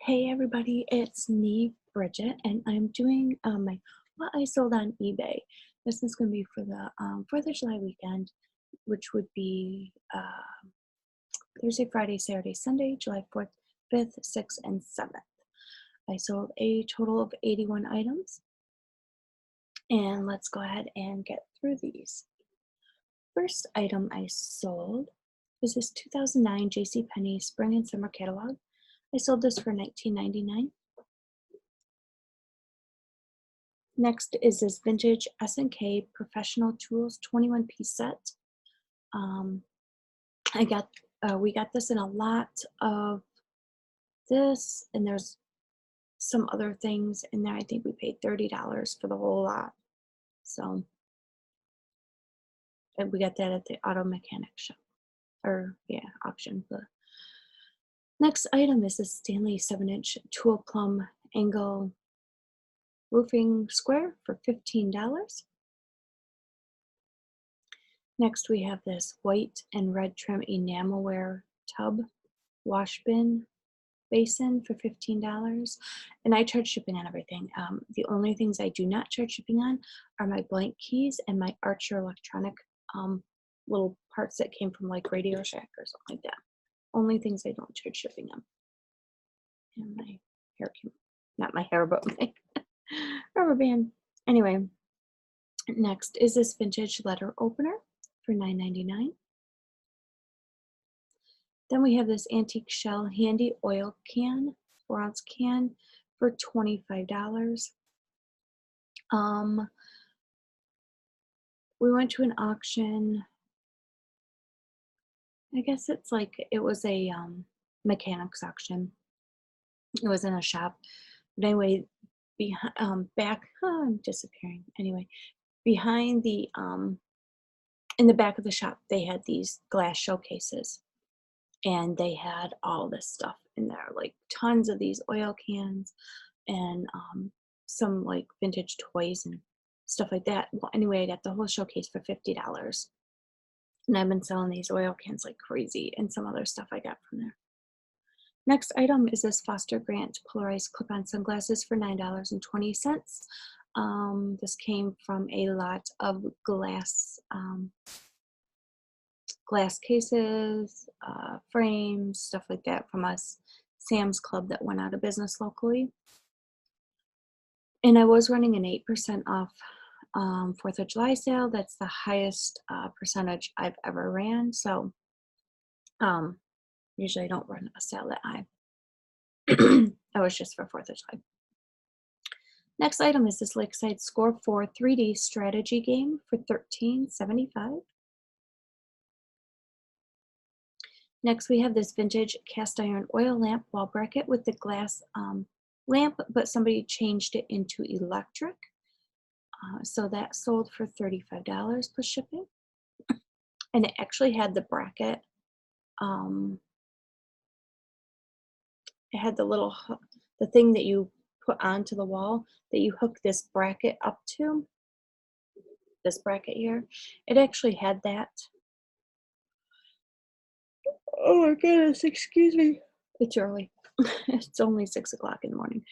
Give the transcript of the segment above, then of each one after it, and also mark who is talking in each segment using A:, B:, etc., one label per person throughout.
A: Hey everybody, it's me, Bridget, and I'm doing my what I sold on eBay. This is going to be for the 4th of July weekend, which would be Thursday, Friday, Saturday, Sunday, July 4th, 5th, 6th, and 7th. I sold a total of 81 items, and let's go ahead and get through these. First item I sold is this 2009 JCPenney Spring and Summer Catalog. I sold this for $19.99. Next is this vintage S&K Professional Tools 21-piece set. Um, we got this in a lot of this, and there's some other things in there. I think we paid $30 for the whole lot. So, and we got that at the auto mechanic shop, or yeah, auction. The next item is this Stanley 7-inch tool plumb angle roofing square for $15. Next, we have this white and red trim enamelware tub wash bin basin for $15. And I charge shipping on everything. The only things I do not charge shipping on are my blank keys and my Archer electronic little parts that came from like Radio Shack or something like that. Only things I don't charge shipping on. And my hair came, not my hair, but my rubber band. Anyway, next is this vintage letter opener for $9.99. Then we have this antique shell handy oil can, 4-ounce can for $25. We went to an auction. I guess it's like it was a mechanics auction. It was in a shop. But anyway, back, I'm disappearing. Anyway, behind the in the back of the shop, they had these glass showcases, and they had all this stuff in there, like tons of these oil cans and some like vintage toys and stuff like that. Well, anyway, I got the whole showcase for $50. And I've been selling these oil cans like crazy and some other stuff I got from there. Next item is this Foster Grant polarized clip-on sunglasses for $9.20. This came from a lot of glass cases, frames, stuff like that from us Sam's Club that went out of business locally. And I was running an 8% off 4th of July sale. That's the highest percentage I've ever ran. So usually I don't run a sale that high. That was just for 4th of July. Next item is this Lakeside Score 4 3D strategy game for $13.75. Next, we have this vintage cast iron oil lamp wall bracket with the glass lamp, but somebody changed it into electric. So that sold for $35 plus shipping. And it actually had the bracket. It had the thing that you put onto the wall that you hook this bracket up to. This bracket here. It actually had that. Oh my goodness, excuse me. It's early. It's only 6 o'clock in the morning.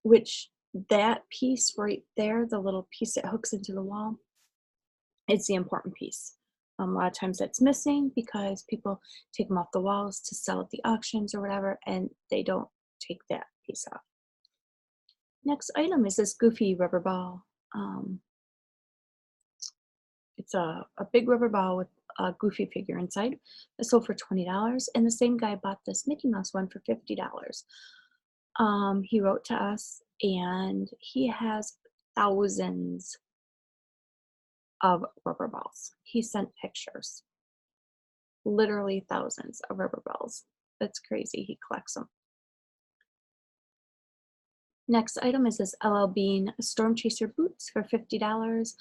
A: Which that piece right there, the little piece that hooks into the wall, it's the important piece. A lot of times that's missing because people take them off the walls to sell at the auctions or whatever, and they don't take that piece off. Next item is this Goofy rubber ball. It's a big rubber ball with a Goofy figure inside. It sold for $20, and the same guy bought this Mickey Mouse one for $50. He wrote to us, and he has thousands of rubber balls. He sent pictures, literally thousands of rubber balls. That's crazy. He collects them. Next item is this LL Bean Storm Chaser boots for $50.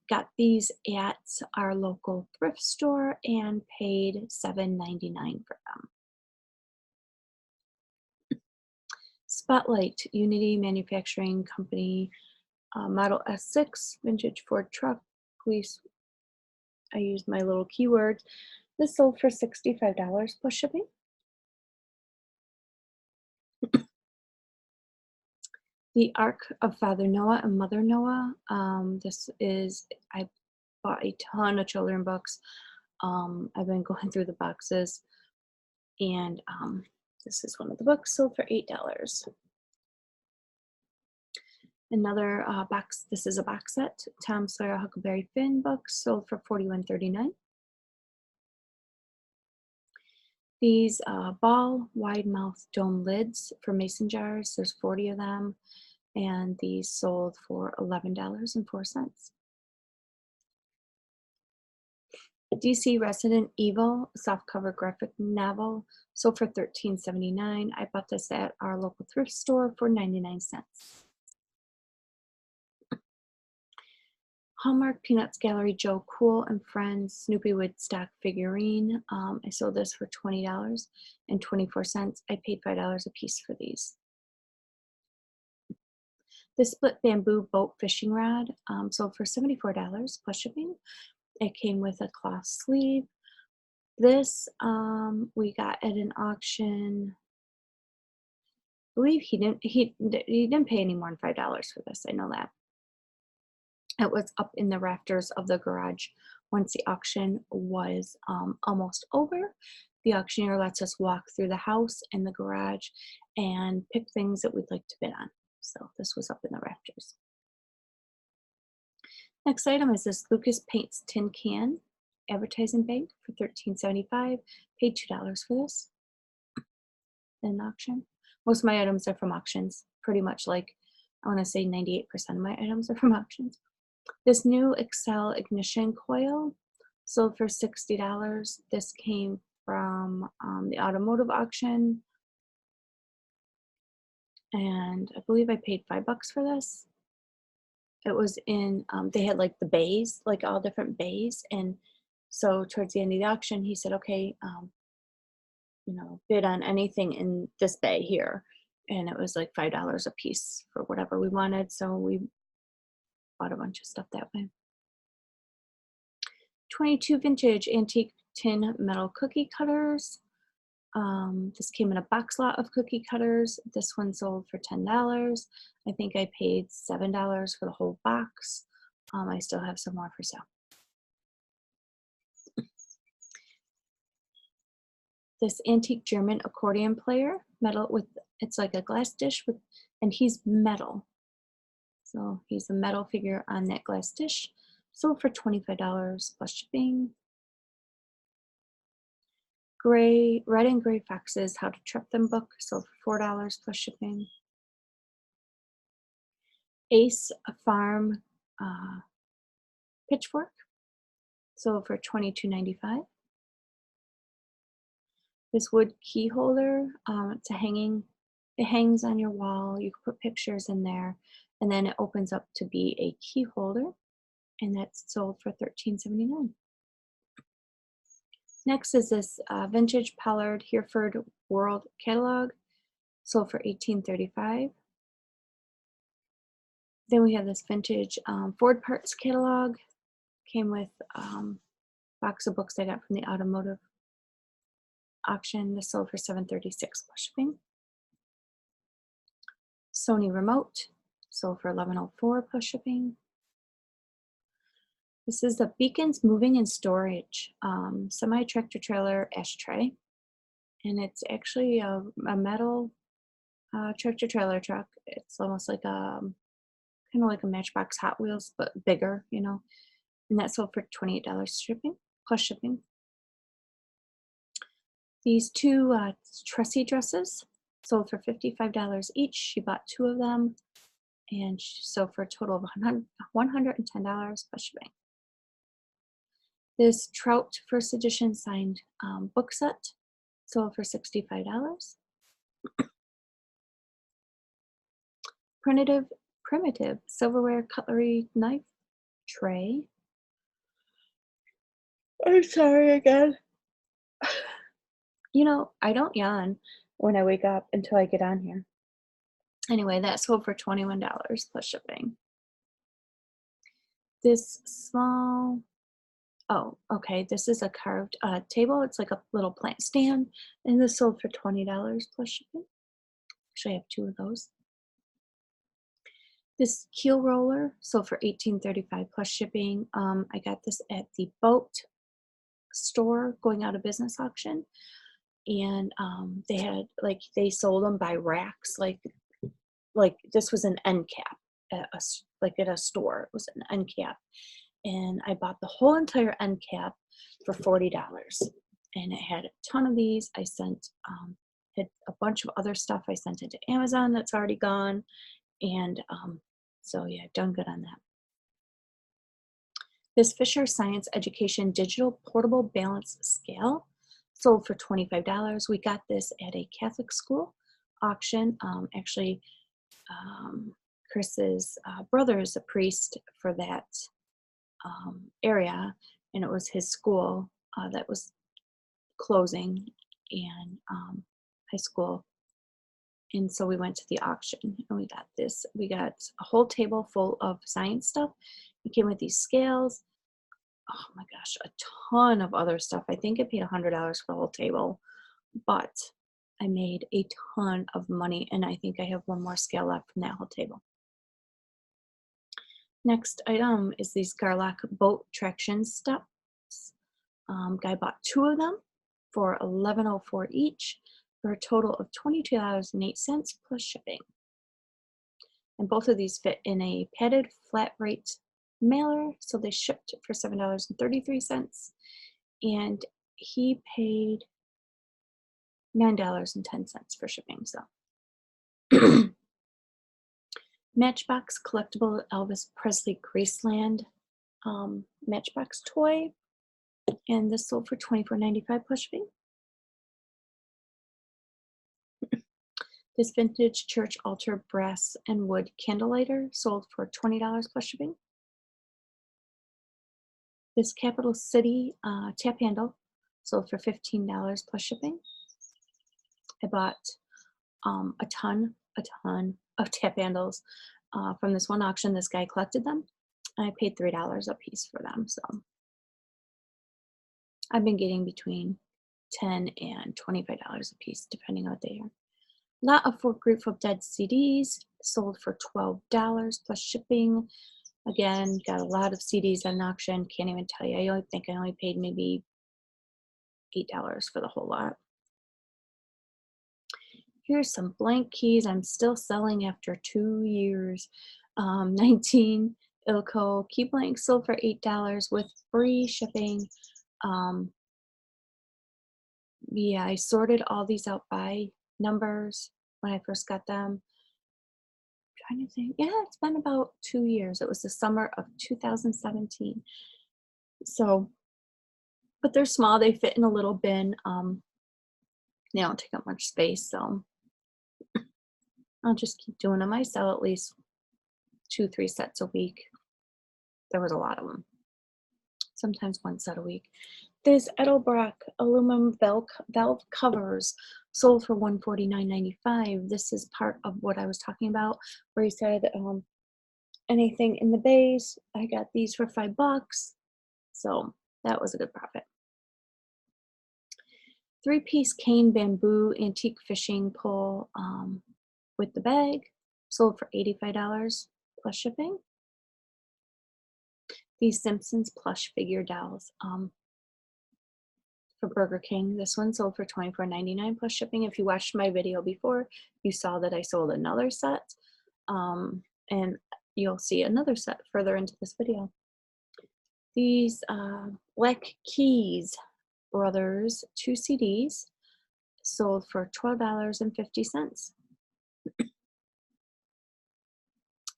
A: Got these at our local thrift store and paid $7.99 for them. Spotlight Unity Manufacturing Company Model S6 vintage Ford truck. Please, I used my little keyword. This sold for $65 plus shipping. The Ark of Father Noah and Mother Noah. I bought a ton of children books. I've been going through the boxes, and this is one of the books, sold for $8. Another box. This is a box set. Tom Sawyer Huckleberry Finn books, sold for $41.39. These ball wide mouth dome lids for mason jars. There's 40 of them, and these sold for $11.04. DC Resident Evil softcover graphic novel sold for $13.79. I bought this at our local thrift store for 99¢. Hallmark Peanuts Gallery Joe Cool and Friends Snoopy Woodstock figurine. I sold this for $20.24. I paid $5 a piece for these. This split bamboo boat fishing rod sold for $74 plus shipping. It came with a cloth sleeve. This we got at an auction. I believe he didn't pay any more than $5 for this. I know that. It was up in the rafters of the garage once the auction was almost over. The auctioneer lets us walk through the house and the garage and pick things that we'd like to bid on. So this was up in the rafters. Next item is this Lucas Paints tin can advertising bank for $13.75. Paid $2 for this in auction. Most of my items are from auctions. Pretty much, like, I want to say 98% of my items are from auctions. This new Excel ignition coil sold for $60. This came from the automotive auction, and I believe I paid $5 for this. It was in, they had like the bays, like all different bays, and so towards the end of the auction, he said, okay, bid on anything in this bay here, and it was like $5 a piece for whatever we wanted, so we bought a bunch of stuff that way. 22 vintage antique tin metal cookie cutters. This came in a box lot of cookie cutters. This one sold for $10. I think I paid $7 for the whole box. I still have some more for sale. This antique German accordion player, metal with, it's like a glass dish with, and he's metal. So he's a metal figure on that glass dish. Sold for $25 plus shipping. Red and Gray Foxes, How to Trap Them book, sold for $4 plus shipping. Ace Farm pitchfork, sold for $22.95. This wood key holder, it's a hanging, it hangs on your wall. You can put pictures in there, and then it opens up to be a key holder, and that's sold for $13.79. Next is this vintage Pollard Hereford World catalog, sold for $18.35. Then we have this vintage Ford parts catalog. Came with box of books I got from the automotive auction. This sold for $7.36 plus shipping. Sony remote sold for $11.04 plus shipping. This is the Beacons Moving and Storage semi-tractor trailer ashtray, and it's actually a metal tractor trailer truck. It's almost like a kind of like a Matchbox Hot Wheels, but bigger, and that sold for $28 shipping plus shipping. These two Tressie dresses sold for $55 each. She bought 2 of them, and she sold for a total of $110 plus shipping. This Trout First Edition signed book set sold for $65. Primitive silverware cutlery knife tray. I'm sorry again. I don't yawn when I wake up until I get on here. Anyway, that sold for $21 plus shipping. This small, this is a carved table. It's like a little plant stand, and this sold for $20 plus shipping. Actually, I have 2 of those. This keel roller sold for $18.35 plus shipping. I got this at the boat store going out of business auction, and they had they sold them by racks, like this was an end cap like at a store. It was an end cap, and I bought the whole entire end cap for $40, and it had a ton of these. I sent had a bunch of other stuff. I sent it to Amazon that's already gone, and so yeah, I've done good on that. This Fisher Science Education digital portable balance scale sold for $25. We got this at a Catholic school auction. Actually, Chris's brother is a priest for that area, and it was his school that was closing, and high school. And so we went to the auction and we got this. We got a whole table full of science stuff. It came with these scales. Oh my gosh, a ton of other stuff. I think I paid $100 for the whole table, but I made a ton of money, and I think I have one more scale left from that whole table. Next item is these Garlock boat traction steps. Guy bought 2 of them for $11.04 each for a total of $22.08 plus shipping. And both of these fit in a padded flat rate mailer, so they shipped for $7.33, and he paid $9.10 for shipping. So Matchbox collectible Elvis Presley Graceland Matchbox toy, and this sold for $24.95 plus shipping. This vintage church altar brass and wood candle lighter sold for $20 plus shipping. This Capital City tap handle sold for $15 plus shipping. I bought a ton of tap handles from this one auction. This guy collected them. I paid $3 a piece for them. So I've been getting between $10 and $25 a piece, depending on what they are. Lot of 4 Grateful Dead CDs sold for $12 plus shipping. Again, got a lot of CDs at an auction. Can't even tell you. I think I only paid maybe $8 for the whole lot. Here's some blank keys I'm still selling after 2 years. 19 Ilco key blanks sold for $8 with free shipping. Yeah, I sorted all these out by numbers when I first got them. I'm trying to think. Yeah, it's been about 2 years. It was the summer of 2017. So, but they're small. They fit in a little bin. They don't take up much space, so I'll just keep doing them. I sell at least 2-3 sets a week. There was a lot of them. Sometimes 1 set a week. There's Edelbrock aluminum valve covers sold for $149.95. This is part of what I was talking about, where he said anything in the base. I got these for $5, so that was a good profit. 3-piece cane bamboo antique fishing pole with the bag sold for $85 plus shipping. These Simpsons plush figure dolls for Burger King. This one sold for $24.99 plus shipping. If you watched my video before, you saw that I sold another set, and you'll see another set further into this video. These Black Keys Brothers 2 CDs sold for $12.50.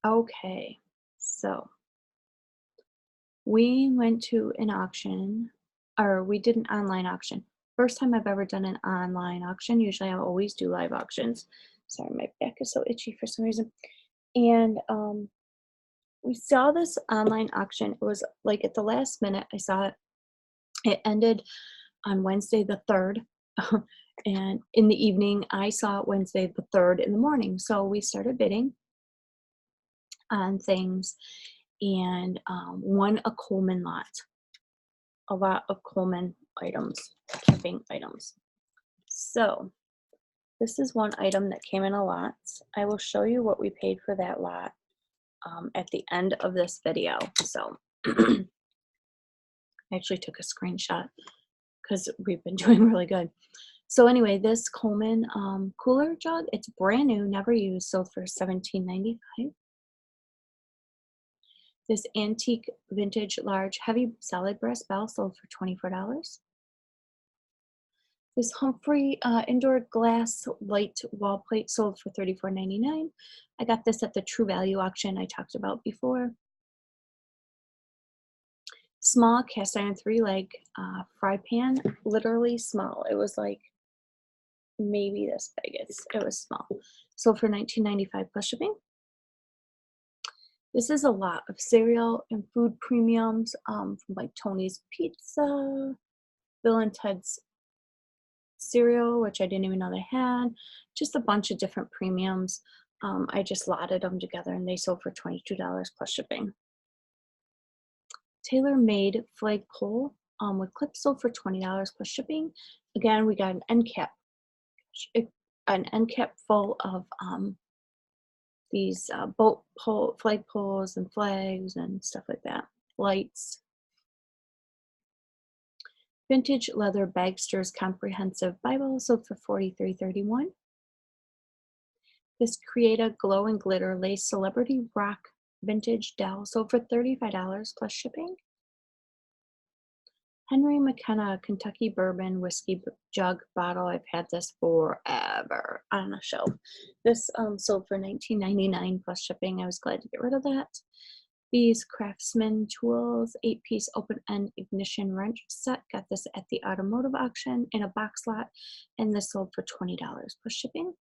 A: Okay, so we went to an auction, or we did an online auction. First time I've ever done an online auction. Usually I always do live auctions. Sorry, my back is so itchy for some reason. And we saw this online auction. It was like at the last minute I saw it. It ended on Wednesday the 3rd. And in the evening, I saw it Wednesday the 3rd in the morning. So we started bidding on things, and won a Coleman lot. A lot of Coleman items, camping items. So this is one item that came in a lot. I will show you what we paid for that lot. at the end of this video. So I actually took a screenshot because we've been doing really good. So anyway, this Coleman cooler jug, it's brand new, never used, sold for $17.95. This antique vintage large heavy solid brass bell sold for $24. This Humphrey indoor glass light wall plate sold for $34.99. I got this at the True Value auction I talked about before. Small cast iron 3-leg fry pan, literally small. It was like maybe this big. It was small. Sold for $19.95 plus shipping. This is a lot of cereal and food premiums from like Tony's Pizza, Bill and Ted's cereal, which I didn't even know they had, just a bunch of different premiums. I just lotted them together and they sold for $22 plus shipping. Tailor-made flagpole with clips sold for $20 plus shipping. Again, we got an end cap full of these flag poles and flags and stuff like that. Lights. Vintage leather Bagster's Comprehensive Bible sold for $43.31. This Creata Glow and Glitter Lace Celebrity Rock Vintage Dell sold for $35 plus shipping. Henry McKenna Kentucky Bourbon Whiskey Jug Bottle. I've had this forever on a shelf. This sold for $19.99 plus shipping. I was glad to get rid of that. These Craftsman Tools 8-piece open-end ignition wrench set. Got this at the automotive auction in a box lot, and this sold for $20 plus shipping.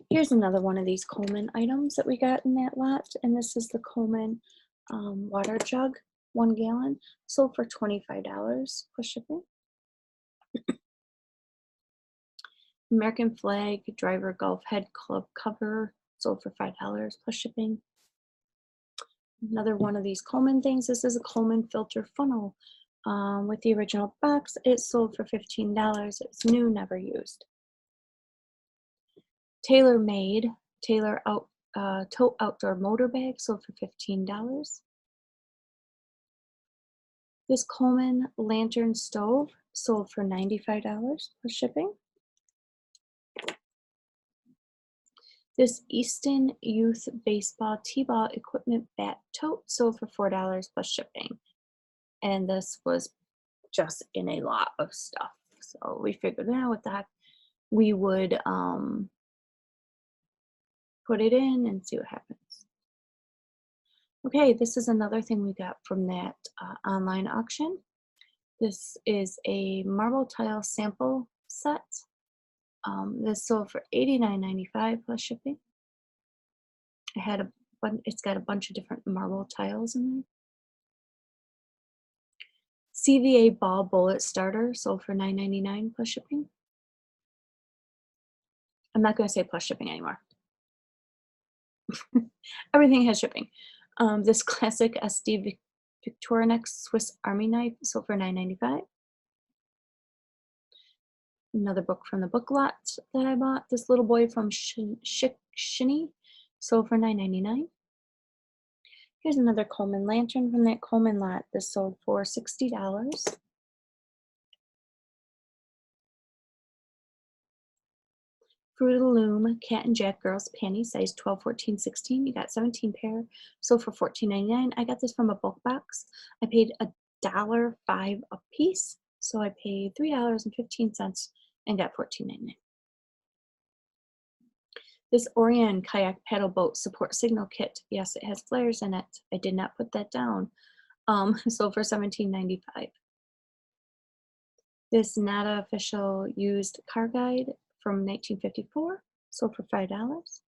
A: Here's another one of these Coleman items that we got in that lot, and this is the Coleman water jug, 1 gallon, sold for $25 plus shipping. American flag driver golf head club cover sold for $5 plus shipping. Another one of these Coleman things. This is a Coleman filter funnel with the original box. It sold for $15. It's new, never used. Tailor-made tote outdoor motor bag sold for $15. This Coleman lantern stove sold for $95 plus shipping. This Easton Youth Baseball T-ball equipment bat tote sold for $4 plus shipping. And this was just in a lot of stuff. So we figured out what the heck we would put it in and see what happens. Okay, this is another thing we got from that online auction. This is a marble tile sample set. This sold for $89.95 plus shipping. It's got a bunch of different marble tiles in there. CVA ball bullet starter sold for $9.99 plus shipping. I'm not going to say plus shipping anymore. Everything has shipping. This classic SD Victorinox Swiss Army knife sold for $9.95. Another book from the book lot that I bought. This Little Boy from Shinny sold for $9.99. Here's another Coleman lantern from that Coleman lot. This sold for $60. Fruit of the Loom Cat and Jack Girls Panties, size 12, 14, 16. You got 17 pair, sold for $14.99. I got this from a bulk box. I paid $1.05 a piece, so I paid $3.15 and got $14.99. This Orion Kayak Paddle Boat Support Signal Kit. Yes, it has flares in it. I did not put that down. Sold for $17.95. This Nada Official Used Car Guide from 1954, sold for $5.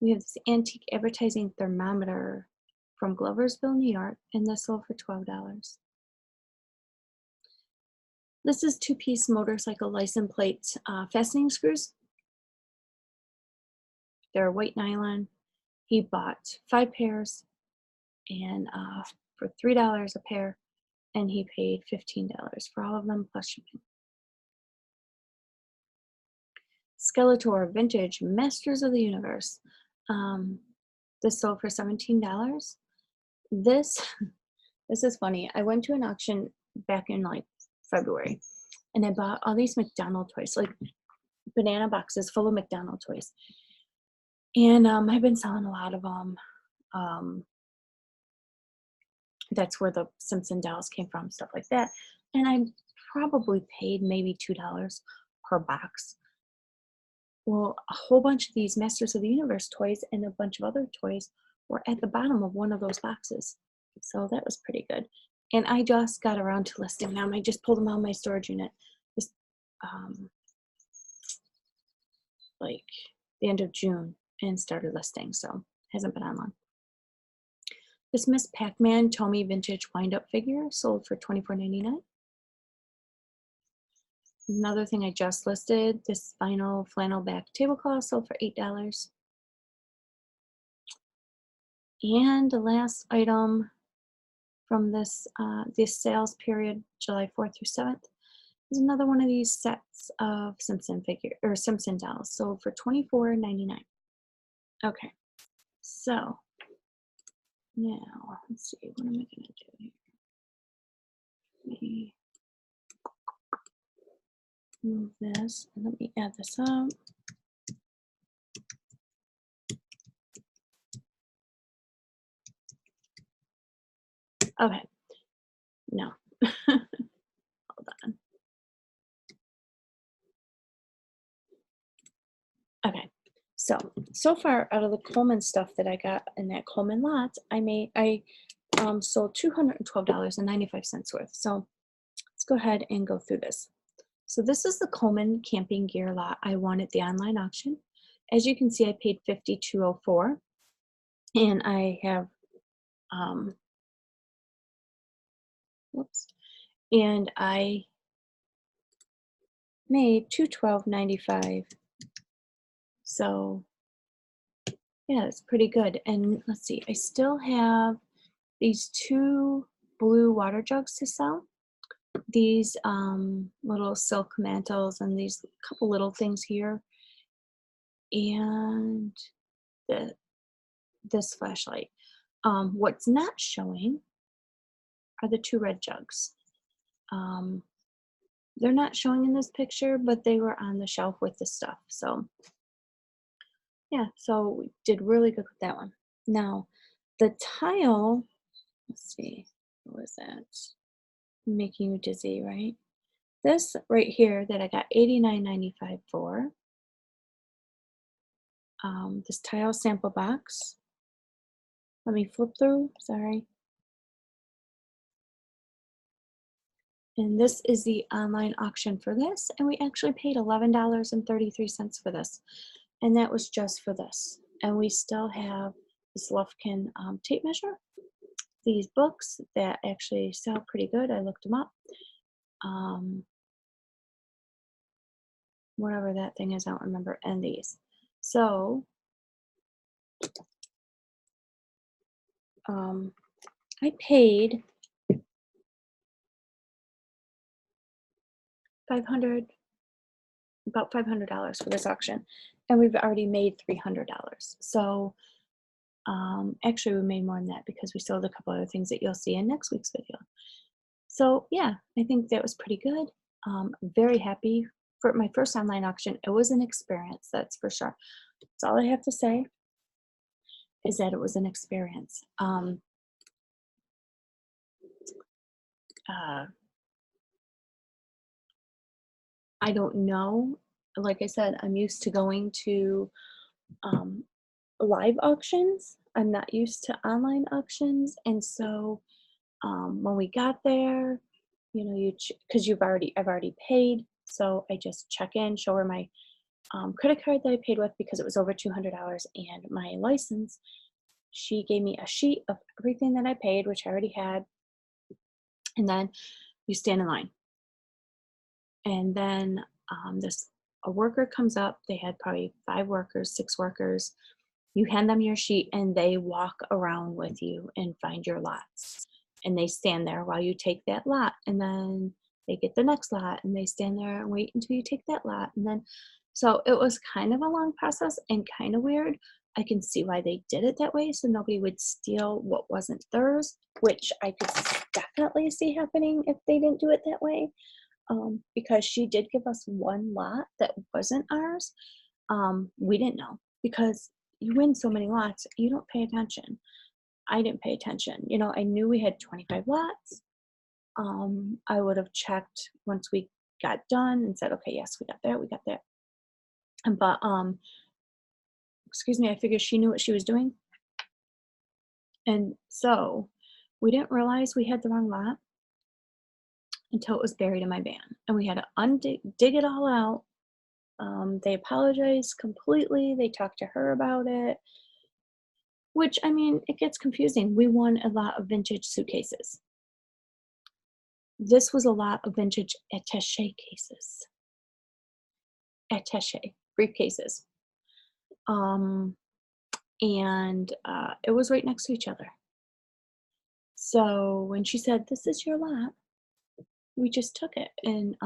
A: We have this antique advertising thermometer from Gloversville, New York, and this sold for $12. This is 2-piece motorcycle license plate fastening screws. They're white nylon. He bought 5 pairs and for $3 a pair, and he paid $15 for all of them plus shipping. Skeletor Vintage Masters of the Universe. Um, this sold for $17. This this is funny. I went to an auction back in like February, and I bought all these McDonald toys, like banana boxes full of McDonald toys. And I've been selling a lot of them. Um, that's where the Simpson dolls came from, stuff like that. And I probably paid maybe $2 per box. Well, a whole bunch of these Masters of the Universe toys and a bunch of other toys were at the bottom of one of those boxes. So that was pretty good. And I just got around to listing them. I just pulled them out of my storage unit just um, like the end of June and started listing. So hasn't been on long. This Miss Pac-Man Tomy vintage wind-up figure sold for $24.99. Another thing I just listed, this vinyl flannel back tablecloth sold for $8. And the last item from this sales period, July 4th through 7th, is another one of these sets of Simpson dolls sold for $24.99. Okay, so now let's see, what am I gonna do here? Let me move this and let me add this up. Okay, no. Hold on. Okay, so far out of the Coleman stuff that I got in that Coleman lot, I sold $212.95 worth. So let's go ahead and go through this. So this is the Coleman camping gear lot I won at the online auction. As you can see, I paid $52.04, and I have whoops, and I made $212.95. So yeah, it's pretty good. And let's see, I still have these two blue water jugs to sell. These little silk mantles and these couple little things here, and the this flashlight. What's not showing are the two red jugs. Um, they're not showing in this picture, but they were on the shelf with the stuff. So yeah, so we did really good with that one. Now, the tile, let's see, what was that? Making you dizzy, right? This right here that I got $89.95 for, this tile sample box. Let me flip through, sorry. And this is the online auction for this, and we actually paid $11.33 for this, and that was just for this. And we still have this Lufkin tape measure, these books that actually sell pretty good. I looked them up. Whatever that thing is, I don't remember, and these. So I paid about $500 for this auction, and we've already made $300. So actually we made more than that because we sold a couple other things that you'll see in next week's video. So yeah, I think that was pretty good. Very happy for my first online auction. It was an experience, that's for sure. That's all I have to say, is that it was an experience. I don't know. Like I said, I'm used to going to live auctions. I'm not used to online auctions, and so when we got there, you know, because I've already paid, so I just check in, show her my credit card that I paid with because it was over $200, and my license. She gave me a sheet of everything that I paid, which I already had, and then you stand in line. And then a worker comes up. They had probably 5 workers, 6 workers. You hand them your sheet and they walk around with you and find your lots. And they stand there while you take that lot. And then they get the next lot and they stand there and wait until you take that lot. And then, so it was kind of a long process and kind of weird, I can see why they did it that way so nobody would steal what wasn't theirs, which I could definitely see happening if they didn't do it that way. Because she did give us one lot that wasn't ours. We didn't know because you win so many lots, you don't pay attention. I didn't pay attention. I knew we had 25 lots. I would have checked once we got done and said, okay, yes, we got that, we got that. But excuse me, I figured she knew what she was doing. And so we didn't realize we had the wrong lot until it was buried in my van. And we had to dig it all out. They apologized completely. They talked to her about it, which, I mean, it gets confusing. We won a lot of vintage suitcases. This was a lot of vintage attaché cases. Attaché briefcases. And it was right next to each other. So when she said, "This is your lot," we just took it. And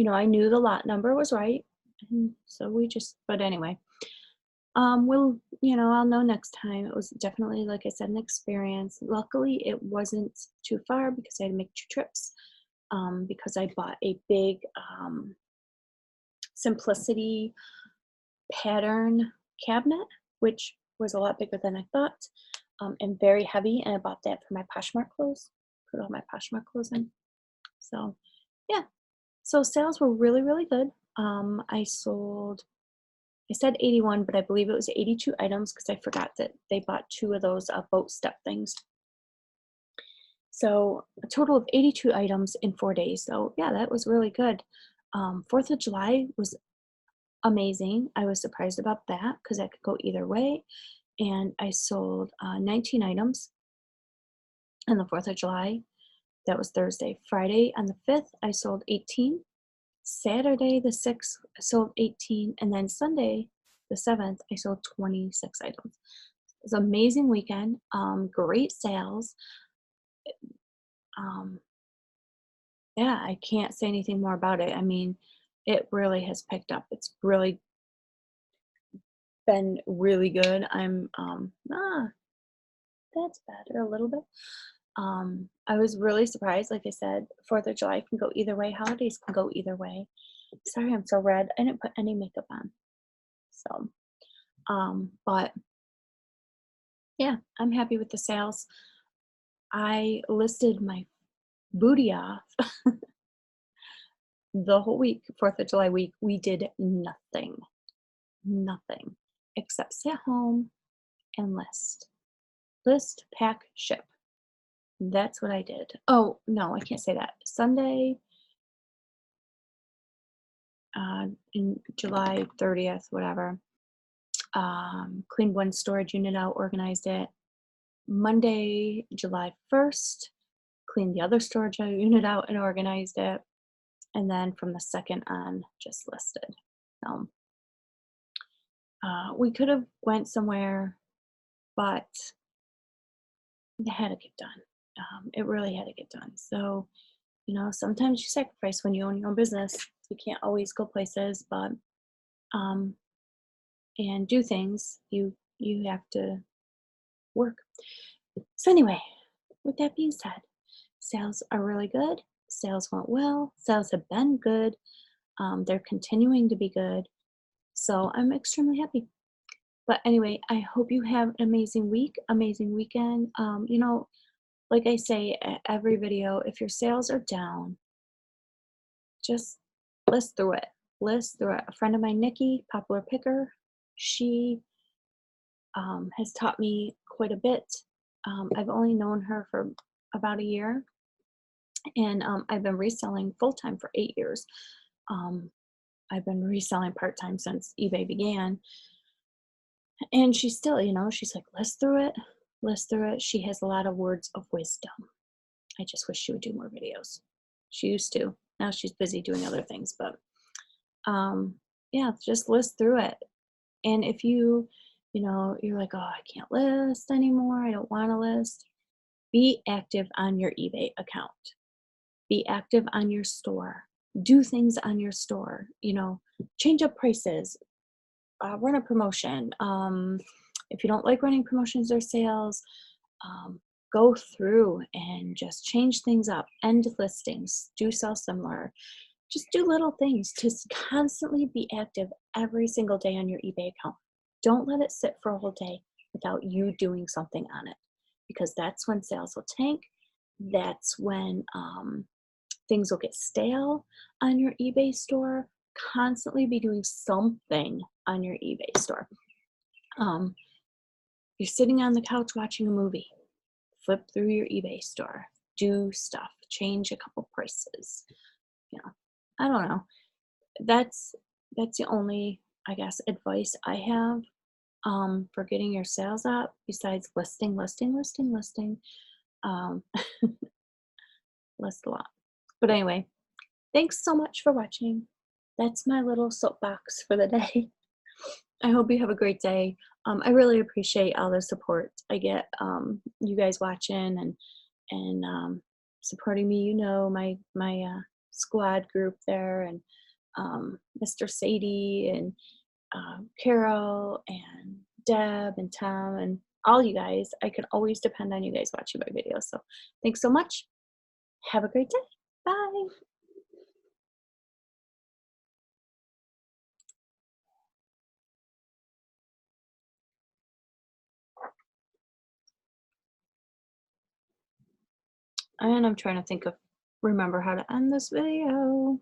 A: I knew the lot number was right. And so but anyway, I'll know next time. It was definitely, like I said, an experience. Luckily, it wasn't too far because I had to make 2 trips. Because I bought a big Simplicity pattern cabinet, which was a lot bigger than I thought, and very heavy. And I bought that for my Poshmark clothes. Put all my Poshmark clothes in. So, yeah. So sales were really, really good. I said 81, but I believe it was 82 items because I forgot that they bought 2 of those boat step things. So a total of 82 items in 4 days. So yeah, that was really good. 4th of July was amazing. I was surprised about that because I could go either way. And I sold 19 items on the 4th of July. That was Thursday. Friday on the 5th, I sold 18. Saturday the 6th, I sold 18. And then Sunday the 7th, I sold 26 items. It was an amazing weekend. Great sales. Um, yeah, I can't say anything more about it. I mean, it really has picked up. It's really been really good. That's better a little bit. I was really surprised. Like I said, 4th of July can go either way. Holidays can go either way. Sorry, I'm so red. I didn't put any makeup on. So, but yeah, I'm happy with the sales. I listed my booty off the whole week, 4th of July week. We did nothing except sit home and list. List, pack, ship. That's what I did. Oh, no, I can't say that. Sunday, in July 30th, whatever, cleaned one storage unit out, organized it. Monday, July 1st, cleaned the other storage unit out and organized it. And then from the 2nd on, just listed. So, we could have went somewhere, but it had to get done. It really had to get done. So, sometimes you sacrifice when you own your own business. You can't always go places, but um, and do things. You have to work. So anyway, with that being said, sales are really good. Sales went well. Sales have been good. They're continuing to be good. So I'm extremely happy. But anyway, I hope you have an amazing week, amazing weekend. Like I say at every video, if your sales are down, just list through it. List through it. A friend of mine, Nikki, popular picker, she has taught me quite a bit. I've only known her for about a year, and I've been reselling full time for 8 years. Um, I've been reselling part time since eBay began, and she's still, she's like, list through it, list through it. She has a lot of words of wisdom. I just wish she would do more videos. She used to. Now she's busy doing other things, but yeah, just list through it. And if you're like, oh, I can't list anymore. I don't want to list. Be active on your eBay account. Be active on your store. Do things on your store. Change up prices. run a promotion. If you don't like running promotions or sales, um, go through and just change things up, end listings, do sell similar, just do little things to constantly be active every single day on your eBay account. Don't let it sit for a whole day without you doing something on it, because that's when sales will tank. That's when things will get stale on your eBay store. Constantly be doing something on your eBay store. Um, you're sitting on the couch watching a movie, flip through your eBay store, do stuff, change a couple prices. You know, I don't know. That's the only, I guess, advice I have for getting your sales up besides listing, listing, listing, listing. Um, list a lot. But anyway, thanks so much for watching. That's my little soapbox for the day. I hope you have a great day. I really appreciate all the support I get. You guys watching and supporting me. You know, my squad group there, and Mr. Sadie and Carol and Deb and Tom and all you guys. I can always depend on you guys watching my videos. So thanks so much. Have a great day. Bye. And I'm trying to remember how to end this video.